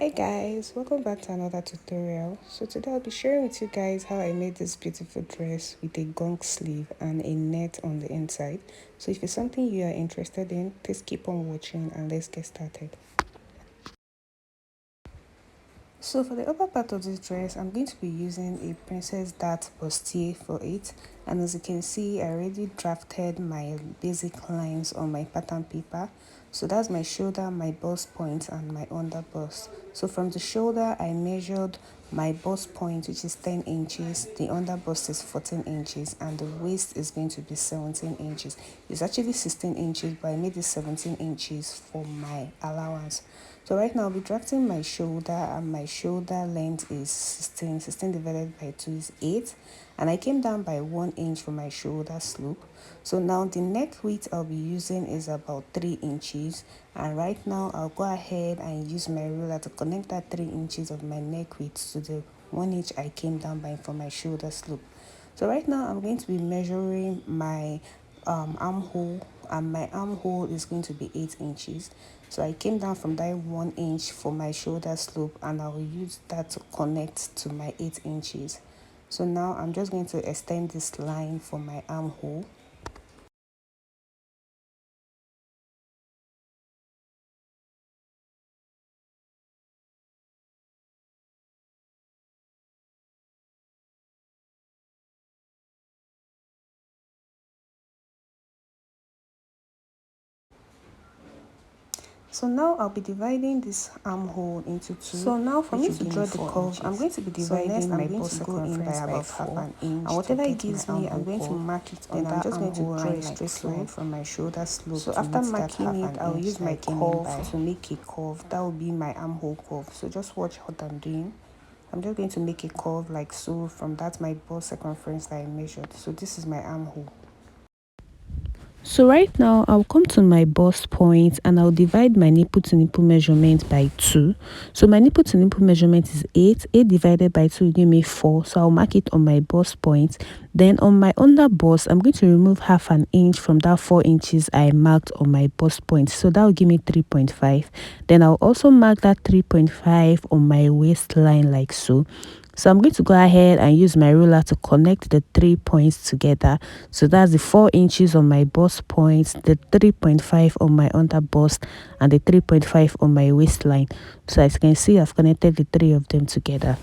Hi guys, welcome back to another tutorial. So today I'll be sharing with you guys how I made this beautiful dress with a gong sleeve and a net on the inside. So if it's something you are interested in, please keep on watching and let's get started. So for the upper part of this dress, I'm going to be using a princess dart bustier for it. And as you can see, I already drafted my basic lines on my pattern paper. So that's my shoulder, my bust point, and my under bust. So from the shoulder, I measured my bust point, which is 10 inches, the under bust is 14 inches, and the waist is going to be 17 inches. It's actually 16 inches, but I made it 17 inches for my allowance. So right now I'll be drafting my shoulder, and my shoulder length is 16 divided by 2 is 8, and I came down by 1 inch for my shoulder slope. So now the neck width I'll be using is about 3 inches, and right now I'll go ahead and use my ruler to connect that 3 inches of my neck width to the 1 inch I came down by for my shoulder slope. So right now I'm going to be measuring my armhole, and my armhole is going to be 8 inches. So I came down from that 1 inch for my shoulder slope, and I will use that to connect to my 8 inches. So now I'm just going to extend this line for my armhole. So now I'll be dividing this armhole into two. So now for me to draw the curve, I'm going to be dividing my bust circumference by about half an inch. And whatever it gives me, I'm going to mark it on that. I'm just going to draw a straight line from my shoulder slope. So after marking it, I'll use my curve to make a curve. That will be my armhole curve. So just watch what I'm doing. I'm just going to make a curve like so from that my bust circumference that I measured. So this is my armhole. So right now I'll come to my bust point and I'll divide my nipple to nipple measurement by 2. So my nipple to nipple measurement is 8. 8 divided by 2 will give me 4. So I'll mark it on my bust point. Then on my under bust, I'm going to remove half an inch from that 4 inches I marked on my bust point. So that will give me 3.5. Then I'll also mark that 3.5 on my waistline like so. So I'm going to go ahead and use my ruler to connect the 3 points together. So that's the 4 inches on my bust points, the 3.5 on my under bust, and the 3.5 on my waistline. So as you can see, I've connected the 3 of them together.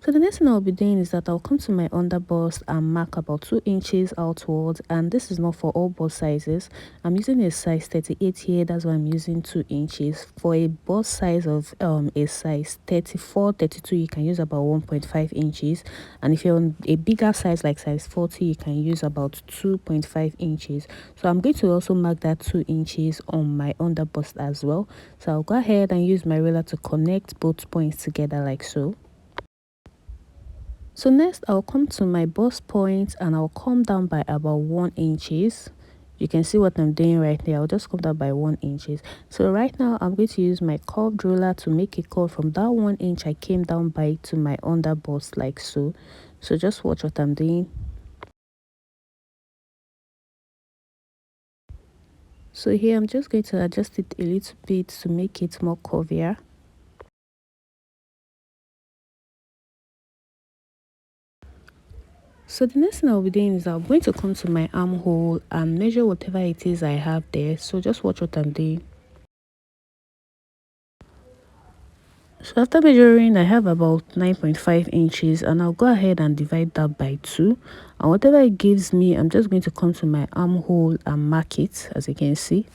So the next thing I'll be doing is that I'll come to my under bust and mark about 2 inches outwards, and this is not for all bust sizes. I'm using a size 38 here, that's why I'm using 2 inches. For a bust size of a size 34, 32, you can use about 1.5 inches, and if you're on a bigger size like size 40, you can use about 2.5 inches. So I'm going to also mark that 2 inches on my under bust as well. So I'll go ahead and use my ruler to connect both points together like so. So next I'll come to my bust point and I'll come down by about 1 inches. You can see what I'm doing right there. I'll just come down by 1 inches. So right now I'm going to use my curved ruler to make a curve from that 1 inch I came down by to my under bust like so. So just watch what I'm doing. So here I'm just going to adjust it a little bit to make it more curvier. So the next thing I'll be doing is I'm going to come to my armhole and measure whatever it is I have there. So just watch what I'm doing. So after measuring, I have about 9.5 inches, and I'll go ahead and divide that by 2. And whatever it gives me, I'm just going to come to my armhole and mark it, as you can see.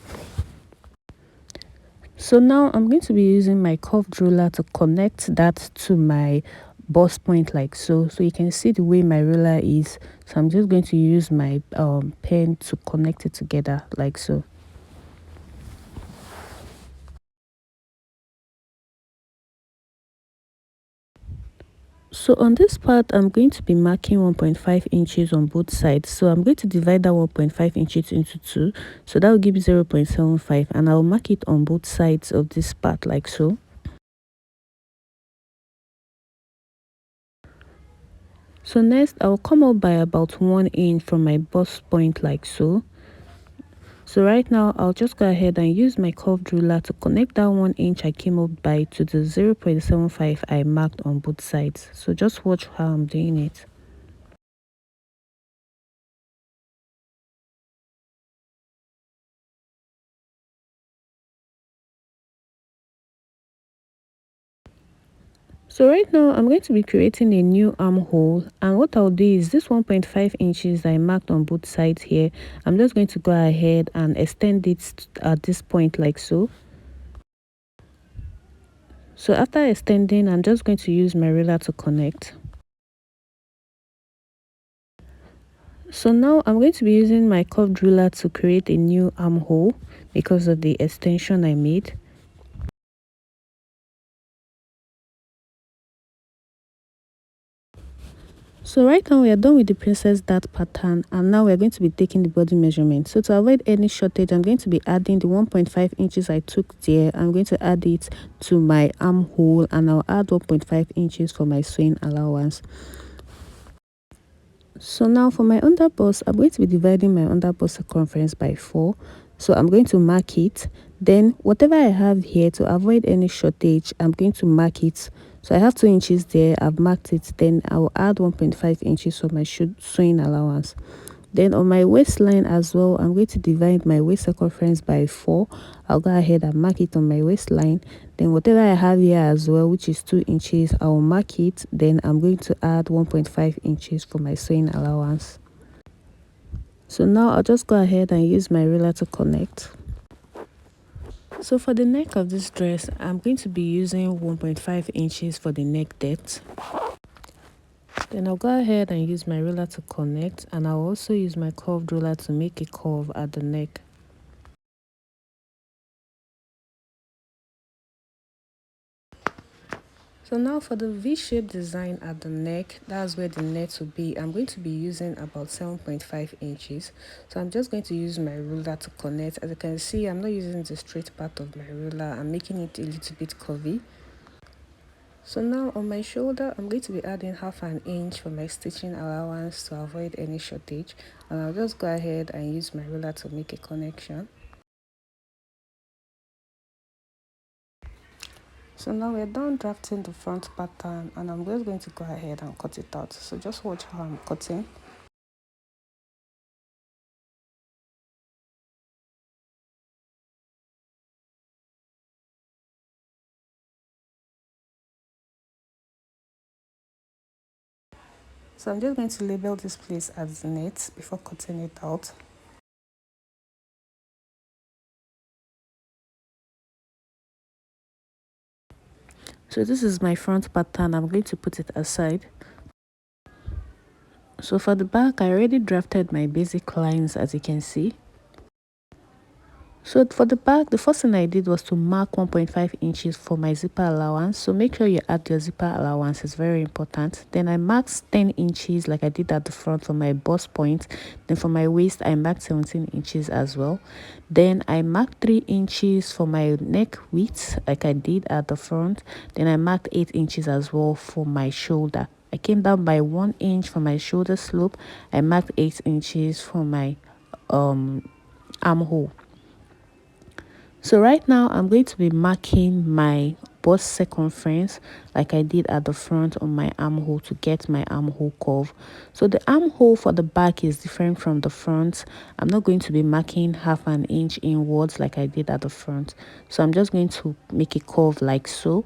So now I'm going to be using my curved ruler to connect that to my bust point like so. So you can see the way my ruler is. So I'm just going to use my pen to connect it together like so. So on this part, I'm going to be marking 1.5 inches on both sides. So I'm going to divide that 1.5 inches into 2. So that will give me 0.75, and I'll mark it on both sides of this part like so. So next, I'll come up by about 1 inch from my bust point like so. So right now I'll just go ahead and use my curved ruler to connect that 1 inch I came up by to the 0.75 I marked on both sides. So just watch how I'm doing it. So right now I'm going to be creating a new armhole, and what I'll do is this 1.5 inches I marked on both sides here, I'm just going to go ahead and extend it at this point like so. So after extending, I'm just going to use my ruler to connect. So now I'm going to be using my curved ruler to create a new armhole because of the extension I made. So right now we are done with the princess dart pattern, and now we're going to be taking the body measurement. So to avoid any shortage, I'm going to be adding the 1.5 inches I took there. I'm going to add it to my armhole, and I'll add 1.5 inches for my sewing allowance. So now for my underbust, I'm going to be dividing my underbust circumference by 4. So I'm going to mark it. Then whatever I have here, to avoid any shortage, I'm going to mark it. So I have 2 inches there, I've marked it. Then I'll add 1.5 inches for my sewing allowance. Then on my waistline as well, I'm going to divide my waist circumference by 4. I'll go ahead and mark it on my waistline. Then whatever I have here as well, which is 2 inches, I'll mark it. Then I'm going to add 1.5 inches for my sewing allowance. So now I'll just go ahead and use my ruler to connect. So for the neck of this dress, I'm going to be using 1.5 inches for the neck depth. Then I'll go ahead and use my ruler to connect, and I'll also use my curved ruler to make a curve at the neck. So now for the V-shaped design at the neck, that's where the net will be. I'm going to be using about 7.5 inches. So I'm just going to use my ruler to connect. As you can see, I'm not using the straight part of my ruler. I'm making it a little bit curvy. So now on my shoulder, I'm going to be adding half an inch for my stitching allowance to avoid any shortage. And I'll just go ahead and use my ruler to make a connection. So now we're done drafting the front pattern, and I'm just going to go ahead and cut it out. So just watch how I'm cutting. So I'm just going to label this place as net before cutting it out. So this is my front pattern. I'm going to put it aside. So for the back, I already drafted my basic lines, as you can see. So for the back, the first thing I did was to mark 1.5 inches for my zipper allowance. So make sure you add your zipper allowance, it's very important. Then I marked 10 inches like I did at the front for my bust point. Then for my waist, I marked 17 inches as well. Then I marked 3 inches for my neck width like I did at the front. Then I marked 8 inches as well for my shoulder. I came down by 1 inch for my shoulder slope. I marked 8 inches for my armhole. So right now I'm going to be marking my bust circumference like I did at the front on my armhole to get my armhole curve. So the armhole for the back is different from the front. I'm not going to be marking half an inch inwards like I did at the front. So I'm just going to make a curve like so.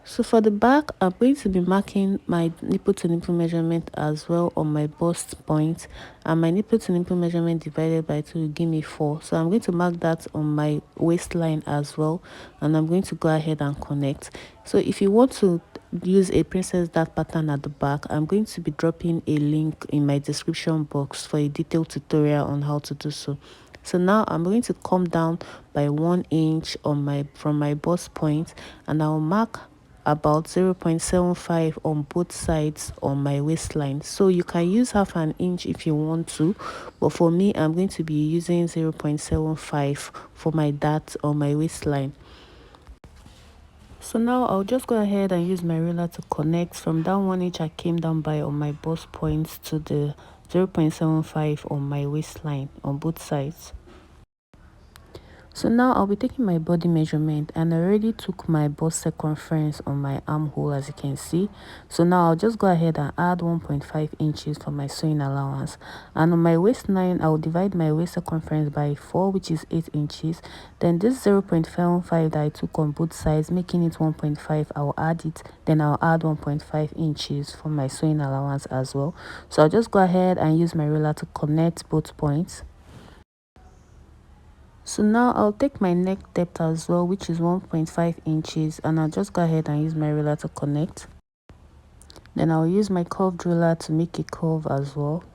So for the back, I'm going to be marking my nipple to nipple measurement as well on my bust point, and my nipple to nipple measurement divided by 2 will give me 4. So I'm going to mark that on my waistline as well, and I'm going to go ahead and connect. So if you want to use a princess dart pattern at the back, I'm going to be dropping a link in my description box for a detailed tutorial on how to do so. So now I'm going to come down by 1 inch on from my bust point, and I'll mark about 0.75 on both sides on my waistline. So you can use half an inch if you want to, but for me I'm going to be using 0.75 for my dart on my waistline. So now I'll just go ahead and use my ruler to connect from that 1 inch I came down by on my bust points to the 0.75 on my waistline on both sides. So now I'll be taking my body measurement, and I already took my bust circumference on my armhole, as you can see. So now I'll just go ahead and add 1.5 inches for my sewing allowance, and on my waistline I'll divide my waist circumference by 4, which is 8 inches. Then this 0.75 that I took on both sides, making it 1.5, I'll add it. Then I'll add 1.5 inches for my sewing allowance as well. So I'll just go ahead and use my ruler to connect both points. So now I'll take my neck depth as well, which is 1.5 inches, and I'll just go ahead and use my ruler to connect. Then I'll use my curved ruler to make a curve as well.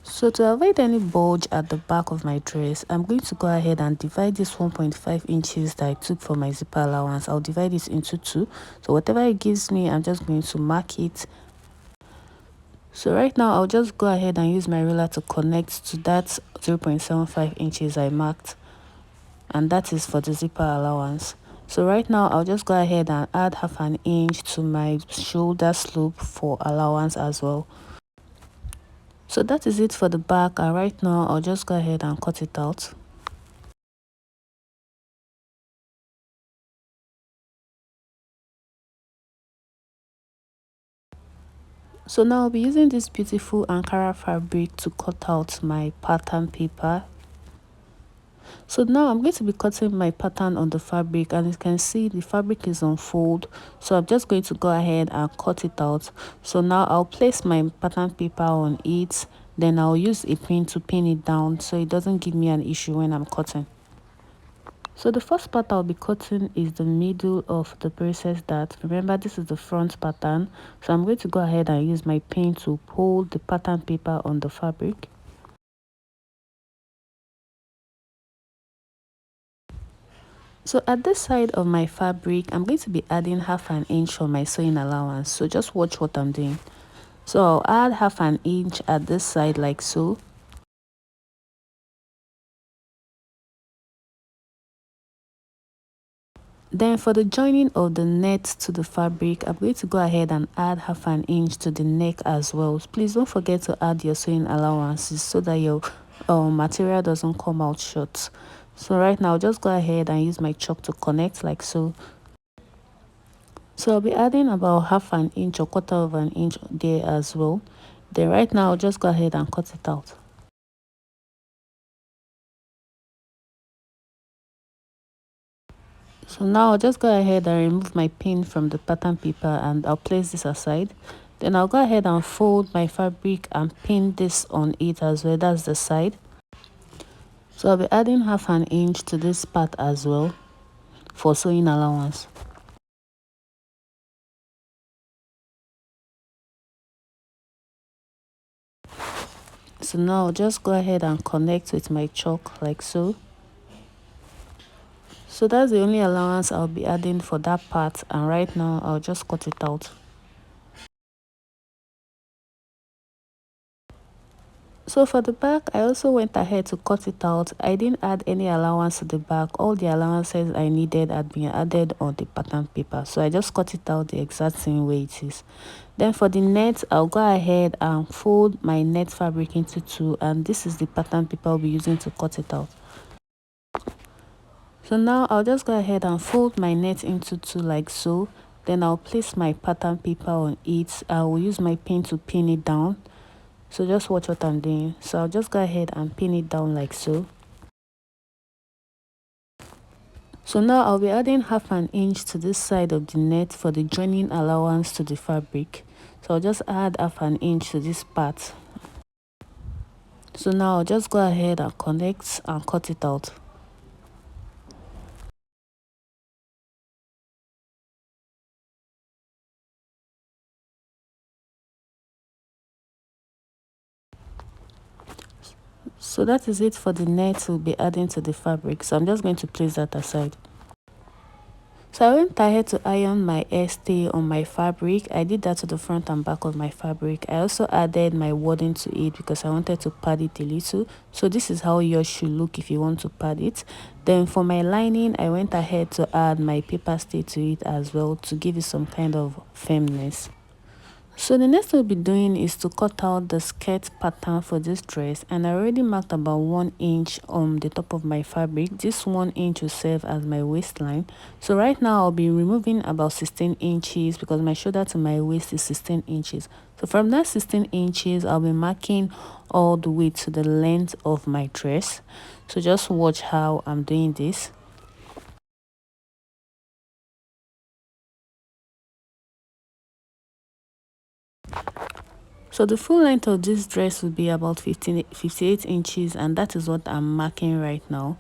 So to avoid any bulge at the back of my dress, I'm going to go ahead and divide this 1.5 inches that I took for my zipper allowance. I'll divide it into 2. So whatever it gives me, I'm just going to mark it. So right now I'll just go ahead and use my ruler to connect to that 0.75 inches I marked, and that is for the zipper allowance. So right now I'll just go ahead and add half an inch to my shoulder slope for allowance as well. So that is it for the back, and right now I'll just go ahead and cut it out. So now I'll be using this beautiful Ankara fabric to cut out my pattern paper. So now I'm going to be cutting my pattern on the fabric, and you can see the fabric is on fold. So I'm just going to go ahead and cut it out. So now I'll place my pattern paper on it, then I'll use a pin to pin it down so it doesn't give me an issue when I'm cutting. So the first part I'll be cutting is the middle of the braces dart. Remember, this is the front pattern. So I'm going to go ahead and use my pin to pull the pattern paper on the fabric. So at this side of my fabric, I'm going to be adding half an inch for my sewing allowance. So just watch what I'm doing. So I'll add half an inch at this side like so. Then for the joining of the net to the fabric, I'm going to go ahead and add half an inch to the neck as well. Please don't forget to add your sewing allowances so that your material doesn't come out short. So right now, I'll just go ahead and use my chalk to connect like so. So I'll be adding about half an inch or quarter of an inch there as well. Then right now, I'll just go ahead and cut it out. So now I'll just go ahead and remove my pin from the pattern paper, and I'll place this aside. Then I'll go ahead and fold my fabric and pin this on it as well. That's the side. So I'll be adding half an inch to this part as well for sewing allowance. So now I'll just go ahead and connect with my chalk like so. So that's the only allowance I'll be adding for that part, and right now I'll just cut it out. So for the back, I also went ahead to cut it out. I didn't add any allowance to the back. All the allowances I needed had been added on the pattern paper. So I just cut it out the exact same way it is. Then for the net, I'll go ahead and fold my net fabric into 2. And this is the pattern paper I'll be using to cut it out. So now I'll just go ahead and fold my net into 2 like so. Then I'll place my pattern paper on it. I will use my pin to pin it down. So just watch what I'm doing. So I'll just go ahead and pin it down like so. So now I'll be adding half an inch to this side of the net for the joining allowance to the fabric. So I'll just add half an inch to this part. So now I'll just go ahead and connect and cut it out. So that is it for the net we'll be adding to the fabric. So I'm just going to place that aside. So I went ahead to iron my stay on my fabric. I did that to the front and back of my fabric. I also added my wadding to it because I wanted to pad it a little. So this is how yours should look if you want to pad it. Then for my lining, I went ahead to add my paper stay to it as well to give it some kind of firmness. So the next we'll be doing is to cut out the skirt pattern for this dress, and I already marked about 1 inch on the top of my fabric. This 1 inch will serve as my waistline. So right now I'll be removing about 16 inches because my shoulder to my waist is 16 inches. So from that 16 inches I'll be marking all the way to the length of my dress. So just watch how I'm doing this. So the full length of this dress will be about 58 inches, and that is what I'm marking right now.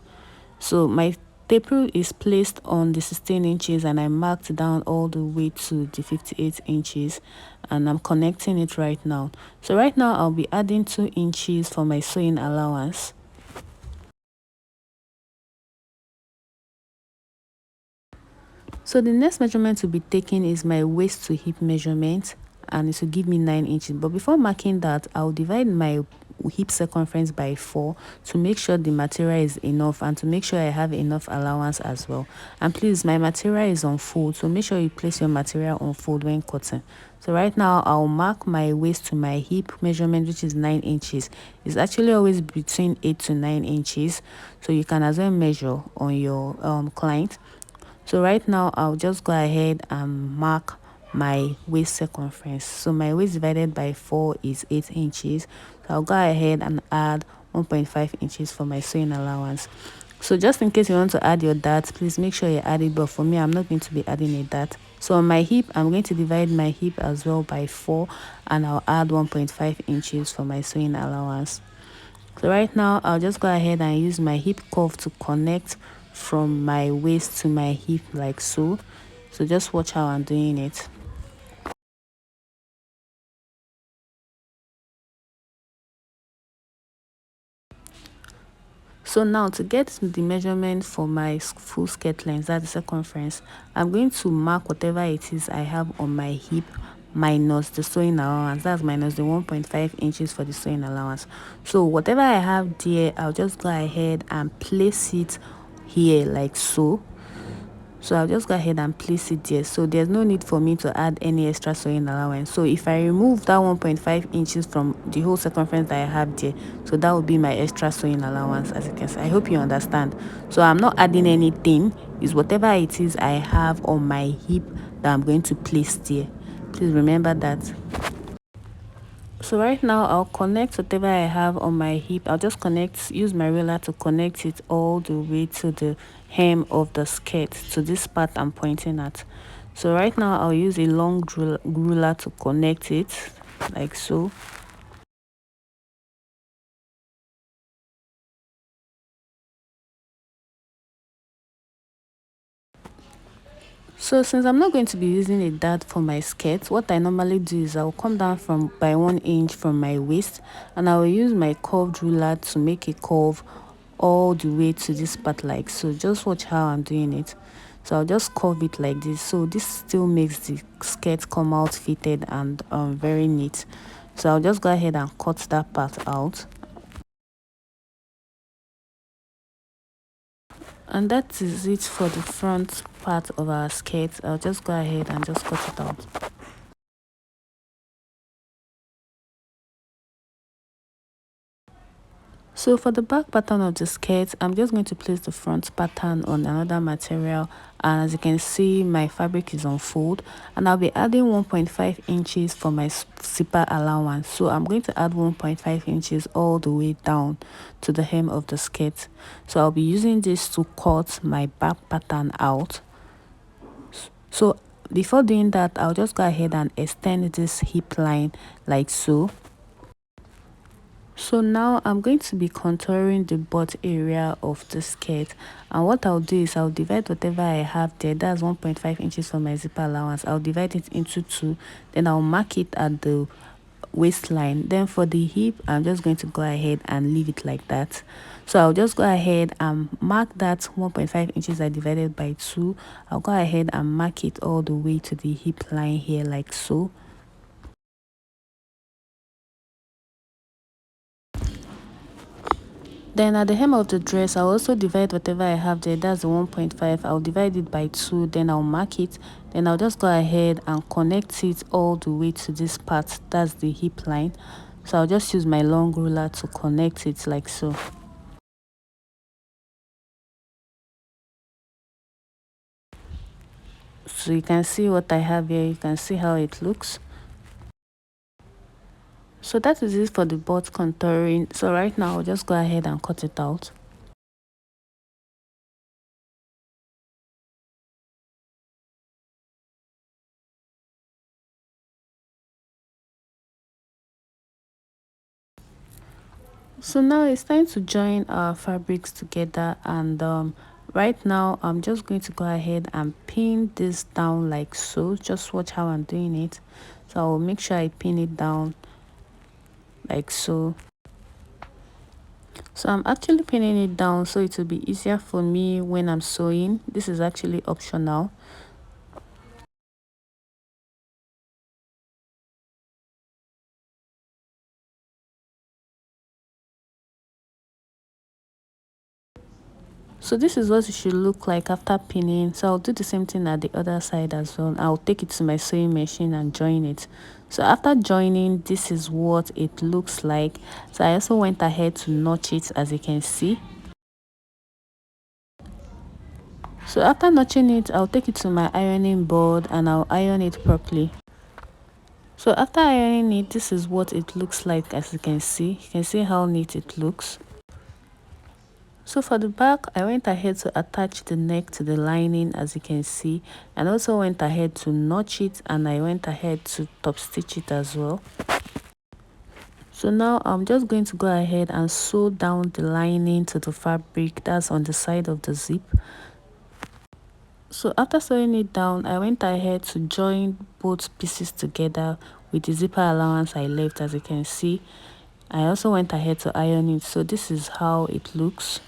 So my tape is placed on the 16 inches and I marked down all the way to the 58 inches, and I'm connecting it right now. So right now I'll be adding 2 inches for my sewing allowance. So the next measurement to be taken is my waist to hip measurement, and it will give me 9 inches. But before marking that, I'll divide my hip circumference by 4 to make sure the material is enough and to make sure I have enough allowance as well. And please, my material is on fold, so make sure you place your material on fold when cutting. So right now I'll mark my waist to my hip measurement, which is 9 inches. It's actually always between 8 to 9 inches, so you can as well measure on your client. So right now I'll just go ahead and mark my waist circumference. So my waist divided by 4 is 8 inches. So I'll go ahead and add 1.5 inches for my sewing allowance. So just in case you want to add your dart, please make sure you add it, but for me I'm not going to be adding a dart. So on my hip, I'm going to divide my hip as well by 4, and I'll add 1.5 inches for my sewing allowance. So right now I'll just go ahead and use my hip curve to connect from my waist to my hip like so. So just watch how I'm doing it. So now to get the measurement for my full skirt length, that's the circumference, I'm going to mark whatever it is I have on my hip minus the sewing allowance. That's minus the 1.5 inches for the sewing allowance. So whatever I have there, I'll just go ahead and place it here like so. So I'll just go ahead and place it there. So there's no need for me to add any extra sewing allowance. So if I remove that 1.5 inches from the whole circumference that I have there, so that would be my extra sewing allowance, as you can see. I hope you understand. So I'm not adding anything. It's whatever it is I have on my hip that I'm going to place there. Please remember that. So right now I'll connect whatever I have on my hip. I'll just use my ruler to connect it all the way to the hem of the skirt, to this part I'm pointing at. So right now I'll use a long ruler to connect it like so. So since I'm not going to be using a dart for my skirt, what I normally do is I'll come down from by 1 inch from my waist, and I will use my curved ruler to make a curve all the way to this part like so. Just watch how I'm doing it. So I'll just curve it like this. So this still makes the skirt come out fitted and very neat. So I'll just go ahead and cut that part out. And that is it for the front part of our skirt. I'll just go ahead and just cut it out. So for the back pattern of the skirt, I'm just going to place the front pattern on another material, and as you can see my fabric is on fold, and I'll be adding 1.5 inches for my zipper allowance. So I'm going to add 1.5 inches all the way down to the hem of the skirt. So I'll be using this to cut my back pattern out. So before doing that, I'll just go ahead and extend this hip line like so. So now I'm going to be contouring the butt area of the skirt, and what I'll do is I'll divide whatever I have there, that's 1.5 inches for my zipper allowance. I'll divide it into 2, then I'll mark it at the waistline. Then for the hip, I'm just going to go ahead and leave it like that. So I'll just go ahead and mark that 1.5 inches I divided by 2. I'll go ahead and mark it all the way to the hip line here, like so. Then at the hem of the dress, I'll also divide whatever I have there. That's the 1.5. I'll divide it by 2. Then I'll mark it. Then I'll just go ahead and connect it all the way to this part. That's the hip line. So I'll just use my long ruler to connect it like so. So you can see what I have here. You can see how it looks. So that is it for the butt contouring. So right now I'll just go ahead and cut it out. So now it's time to join our fabrics together, and right now I'm just going to go ahead and pin this down like so. Just watch how I'm doing it. So I will make sure I pin it down like so. So I'm actually pinning it down so it will be easier for me when I'm sewing. This is actually optional. So this is what it should look like after pinning. So I'll do the same thing at the other side as well. I'll take it to my sewing machine and join it. So after joining, this is what it looks like. So I also went ahead to notch it, as you can see. So after notching it, I'll take it to my ironing board and I'll iron it properly. So after ironing it, this is what it looks like. As you can see how neat it looks. So for the back, I went ahead to attach the neck to the lining, as you can see, and also went ahead to notch it, and I went ahead to top stitch it as well. So now I'm just going to go ahead and sew down the lining to the fabric that's on the side of the zip. So after sewing it down, I went ahead to join both pieces together with the zipper allowance I left, as you can see. I also went ahead to iron it, so this is how it looks.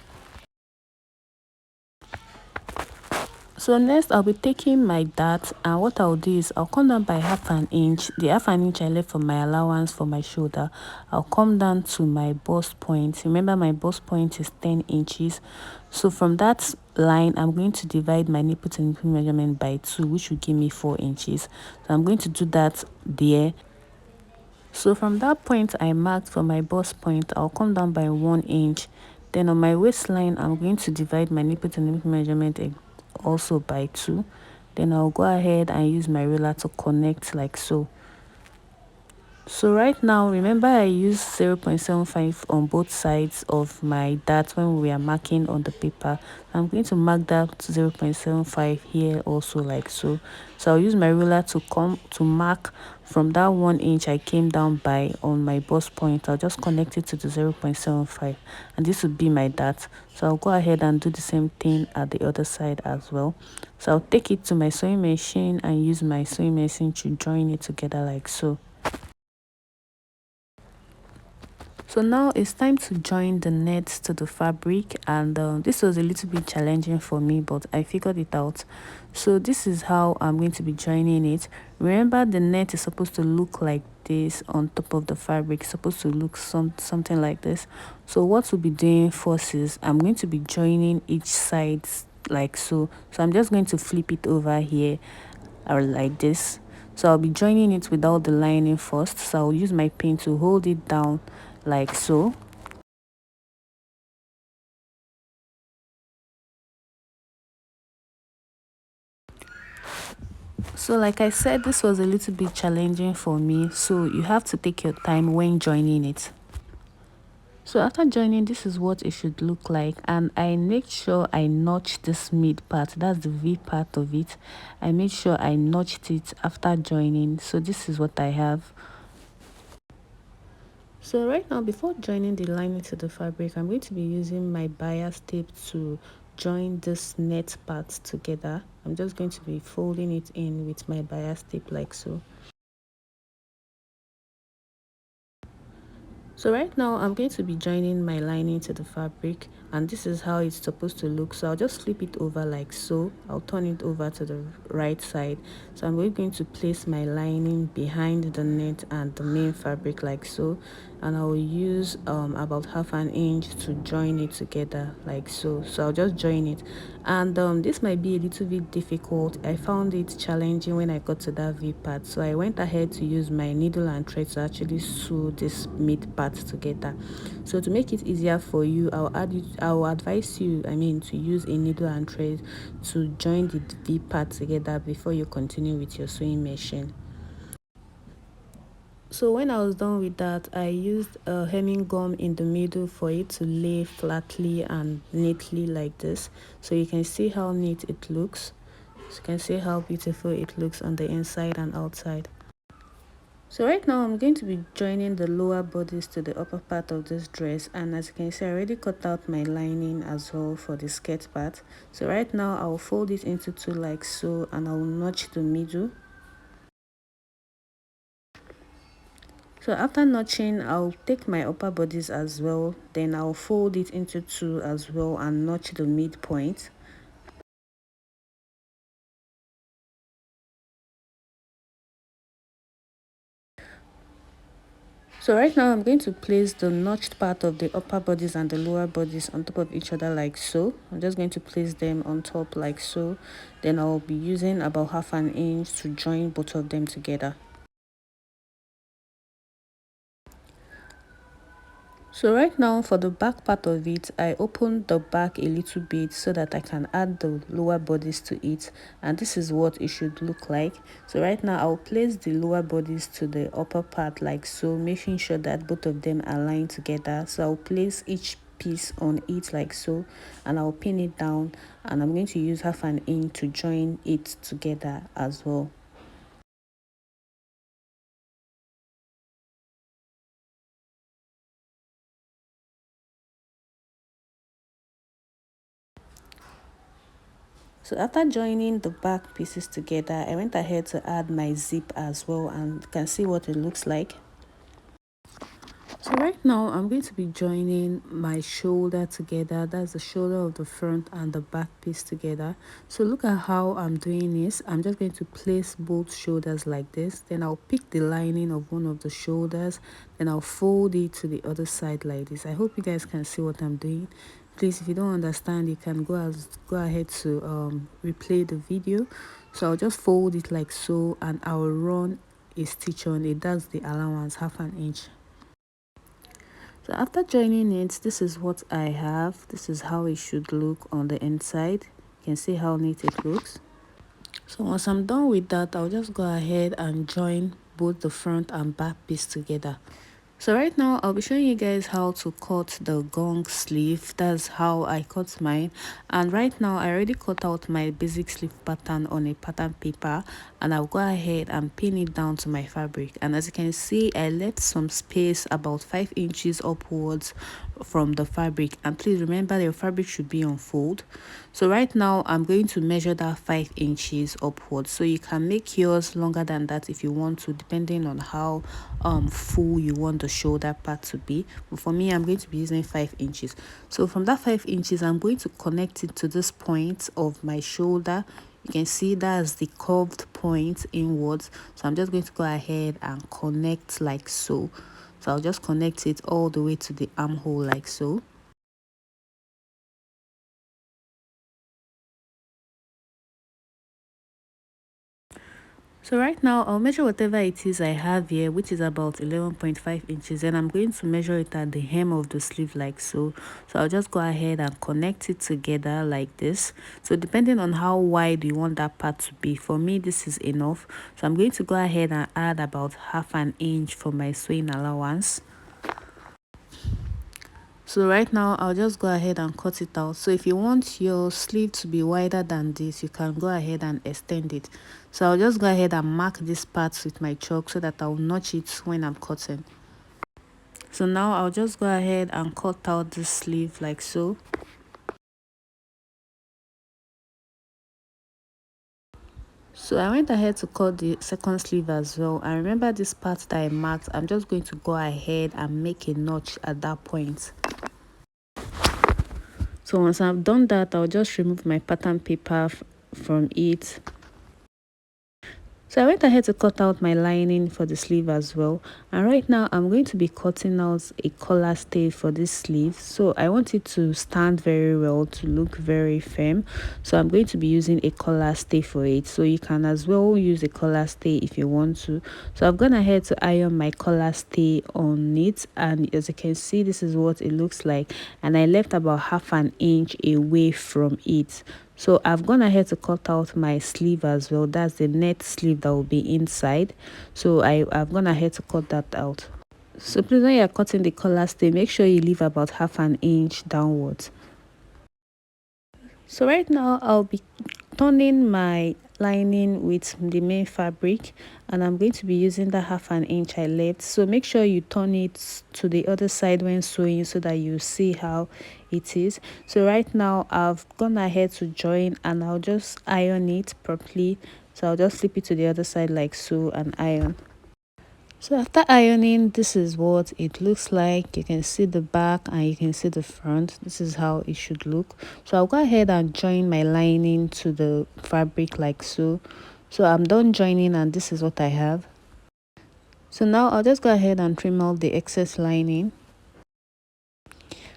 So next I'll be taking my dart, and what I'll do is I'll come down by half an inch. The half an inch I left for my allowance for my shoulder, I'll come down to my bust point. Remember, my bust point is 10 inches. So from that line, I'm going to divide my nipple to nipple measurement by 2, which will give me 4 inches. So I'm going to do that there. So from that point I marked for my bust point, I'll come down by 1 inch. Then on my waistline, I'm going to divide my nipple to nipple measurement also by 2. Then I'll go ahead and use my ruler to connect like so. So right now, remember I used 0.75 on both sides of my dart when we are marking on the paper. I'm going to mark that 0.75 here also, like so. So I'll use my ruler to come to mark from that 1 inch I came down by on my bust point. I'll just connect it to the 0.75, and this would be my dart. So I'll go ahead and do the same thing at the other side as well. So I'll take it to my sewing machine and use my sewing machine to join it together like so. So now it's time to join the net to the fabric, and this was a little bit challenging for me, but I figured it out. So this is how I'm going to be joining it. Remember, the net is supposed to look like this on top of the fabric. It's supposed to look something like this. So what we'll be doing first is I'm going to be joining each side like so. So I'm just going to flip it over here or like this. So I'll be joining it without the lining first. So I'll use my pin to hold it down like so. So like I said, this was a little bit challenging for me, so you have to take your time when joining it. So after joining, this is what it should look like, and I make sure I notch this mid part, that's the V part of it. I made sure I notched it after joining. So this is what I have. So right now, before joining the lining to the fabric, I'm going to be using my bias tape to join this net part together. I'm just going to be folding it in with my bias tape like so. So right now I'm going to be joining my lining to the fabric, and this is how it's supposed to look. So I'll just flip it over like so. I'll turn it over to the right side. So I'm going to place my lining behind the net and the main fabric like so, and I'll use about half an inch to join it together like so. So I'll just join it, and this might be a little bit difficult. I found it challenging when I got to that V part, so I went ahead to use my needle and thread to actually sew this mid part together. So to make it easier for you, I'll advise you, to use a needle and thread to join the V part together before you continue with your sewing machine. So when I was done with that, I used a hemming gum in the middle for it to lay flatly and neatly like this. So you can see how neat it looks. So you can see how beautiful it looks on the inside and outside. So right now I'm going to be joining the lower bodice to the upper part of this dress, and as you can see I already cut out my lining as well for the skirt part. So right now I'll fold it into two like so, and I'll notch the middle. So after notching, I'll take my upper bodice as well, then I'll fold it into two as well and notch the midpoint. So right now I'm going to place the notched part of the upper bodice and the lower bodice on top of each other like so. I'm just going to place them on top like so. Then I'll be using about half an inch to join both of them together. So right now for the back part of it, I opened the back a little bit so that I can add the lower bodice to it, and this is what it should look like. So right now I'll place the lower bodice to the upper part like so, making sure that both of them align together. So I'll place each piece on it like so, and I'll pin it down, and I'm going to use half an inch to join it together as well. So after joining the back pieces together, I went ahead to add my zip as well, and you can see what it looks like. So right now I'm going to be joining my shoulder together. That's the shoulder of the front and the back piece together. So look at how I'm doing this. I'm just going to place both shoulders like this. Then I'll pick the lining of one of the shoulders. Then I'll fold it to the other side like this. I hope you guys can see what I'm doing. Please, if you don't understand, you can go ahead to replay the video. So I'll just fold it like so, and I'll run a stitch on it. That's the allowance, half an inch. So after joining it, this is what I have. This is how it should look on the inside. You can see how neat it looks. So once I'm done with that, I'll just go ahead and join both the front and back piece together. So right now I'll be showing you guys how to cut the gong sleeve. That's how I cut mine. And right now I already cut out my basic sleeve pattern on a pattern paper, and I'll go ahead and pin it down to my fabric. And as you can see, I left some space about 5 inches upwards from the fabric, and please remember your fabric should be on fold. So right now I'm going to measure that 5 inches upwards. So you can make yours longer than that if you want to, depending on how full you want the shoulder part to be. But for me, I'm going to be using 5 inches. So from that 5 inches, I'm going to connect it to this point of my shoulder. You can see that's the curved point inwards. So I'm just going to go ahead and connect like so. So I'll just connect it all the way to the armhole like so. So right now I'll measure whatever it is I have here, which is about 11.5 inches, and I'm going to measure it at the hem of the sleeve like so. So I'll just go ahead and connect it together like this. So depending on how wide you want that part to be, for me this is enough. So I'm going to go ahead and add about half an inch for my sewing allowance. So right now I'll just go ahead and cut it out. So if you want your sleeve to be wider than this, you can go ahead and extend it. So I'll just go ahead and mark this part with my chalk so that I'll notch it when I'm cutting. So now I'll just go ahead and cut out this sleeve like so. So I went ahead to cut the second sleeve as well, and remember this part that I marked, I'm just going to go ahead and make a notch at that point. So once I've done that, I'll just remove my pattern paper from it. So I went ahead to cut out my lining for the sleeve as well, and right now I'm going to be cutting out a collar stay for this sleeve. So I want it to stand very well, to look very firm, so I'm going to be using a collar stay for it. So you can as well use a collar stay if you want to. So I've gone ahead to iron my collar stay on it, and as you can see, this is what it looks like, and I left about half an inch away from it. So I've gone ahead to cut out my sleeve as well. That's the net sleeve that will be inside. So I've gone ahead to cut that out. So please, when you're cutting the collar stay, make sure you leave about half an inch downwards. So right now I'll be turning my lining with the main fabric, and I'm going to be using that half an inch I left. So make sure you turn it to the other side when sewing so that you see how it is. So right now I've gone ahead to join, and I'll just iron it properly. So I'll just flip it to the other side like so and iron. So after ironing, this is what it looks like. You can see the back and you can see the front. This is how it should look. So I'll go ahead and join my lining to the fabric like so. So I'm done joining, and this is what I have. So now I'll just go ahead and trim out the excess lining.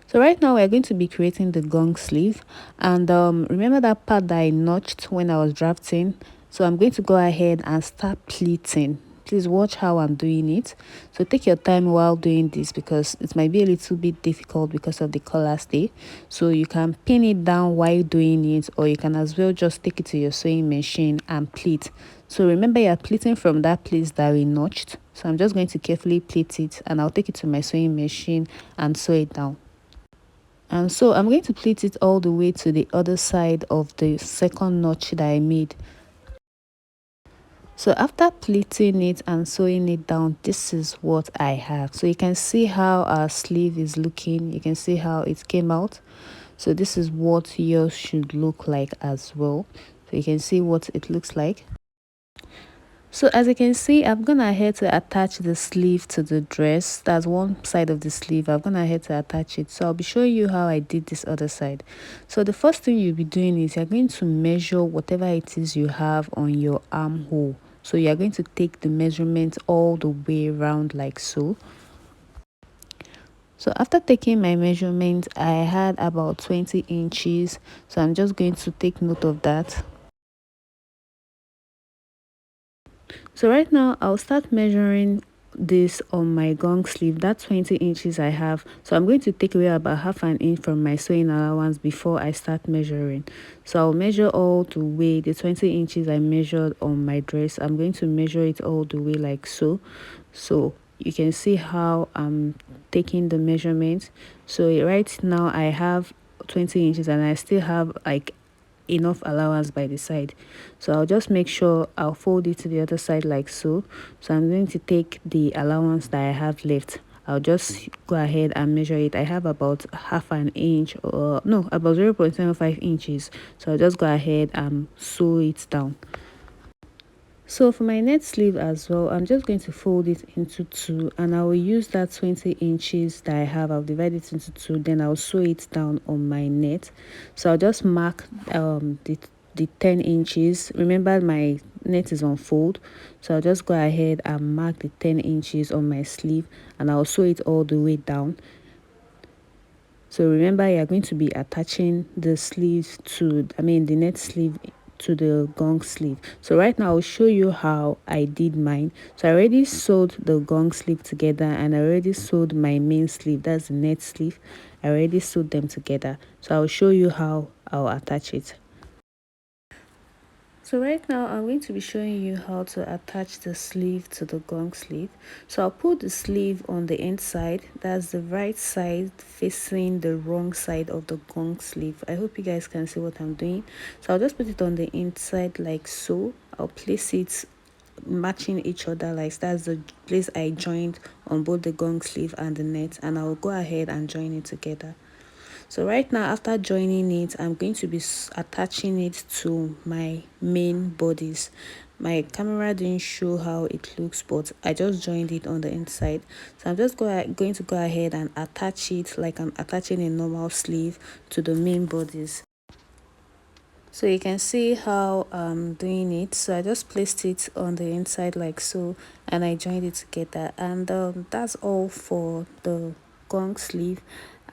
So right now we're going to be creating the gong sleeve, and remember that part that I notched when I was drafting. So I'm going to go ahead and start pleating. Please watch how I'm doing it. So take your time while doing this, because it might be a little bit difficult because of the collar stay. So you can pin it down while doing it, or you can as well just take it to your sewing machine and pleat. So remember, you're pleating from that place that we notched. So I'm just going to carefully pleat it, and I'll take it to my sewing machine and sew it down. And so I'm going to pleat it all the way to the other side of the second notch that I made. So after pleating it and sewing it down, this is what I have. So you can see how our sleeve is looking. You can see how it came out. So this is what yours should look like as well. So you can see what it looks like. So as you can see, I've gone ahead to attach the sleeve to the dress. That's one side of the sleeve. I've gone ahead to attach it. So I'll be showing you how I did this other side. So the first thing you'll be doing is you're going to measure whatever it is you have on your armhole. So you're going to take the measurement all the way around like so. So after taking my measurement, I had about 20 inches. So I'm just going to take note of that. So right now I'll start measuring this on my gong sleeve, that 20 inches I have. So I'm going to take away about half an inch from my sewing allowance before I start measuring. So I'll measure all the way the 20 inches I measured on my dress. I'm going to measure it all the way like so. So you can see how I'm taking the measurement. So right now I have 20 inches, and I still have like enough allowance by the side. So I'll just make sure I'll fold it to the other side like so. So I'm going to take the allowance that I have left. I'll just go ahead and measure it. I have about half an inch, or no, about 0.75 inches. So I'll just go ahead and sew it down. So for my net sleeve as well, I'm just going to fold it into two, and I will use that 20 inches that I have. I'll divide it into two, then I'll sew it down on my net. So I'll just mark the 10 inches. Remember, my net is on fold, so I'll just go ahead and mark the 10 inches on my sleeve, and I'll sew it all the way down. So remember, you're going to be attaching the sleeve to, the net sleeve to the gong sleeve. So right now I'll show you how I did mine. So I already sewed the gong sleeve together, and I already sewed my main sleeve, that's the net sleeve. I already sewed them together. So I'll show you how I'll attach it. So right now I'm going to be showing you how to attach the sleeve to the gong sleeve. So I'll put the sleeve on the inside, that's the right side facing the wrong side of the gong sleeve. I hope you guys can see what I'm doing. So I'll just put it on the inside like so. I'll place it matching each other, like that's the place I joined on both the gong sleeve and the net, and I'll go ahead and join it together. So right now, after joining it, I'm going to be attaching it to my main bodice. my camera didn't show how it looks, but I just joined it on the inside. So I'm just going to go ahead and attach it like I'm attaching a normal sleeve to the main bodice. So you can see how I'm doing it. So I just placed it on the inside like so, and I joined it together, and that's all for the gong sleeve.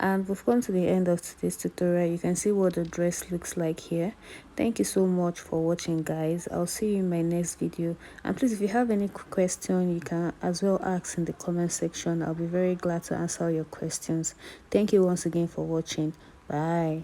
And we've come to the end of today's tutorial. You can see what the dress looks like here. Thank you so much for watching, guys. I'll see you in my next video, and please, if you have any question, you can as well ask in the comment section. I'll be very glad to answer your questions. Thank you once again for watching. Bye.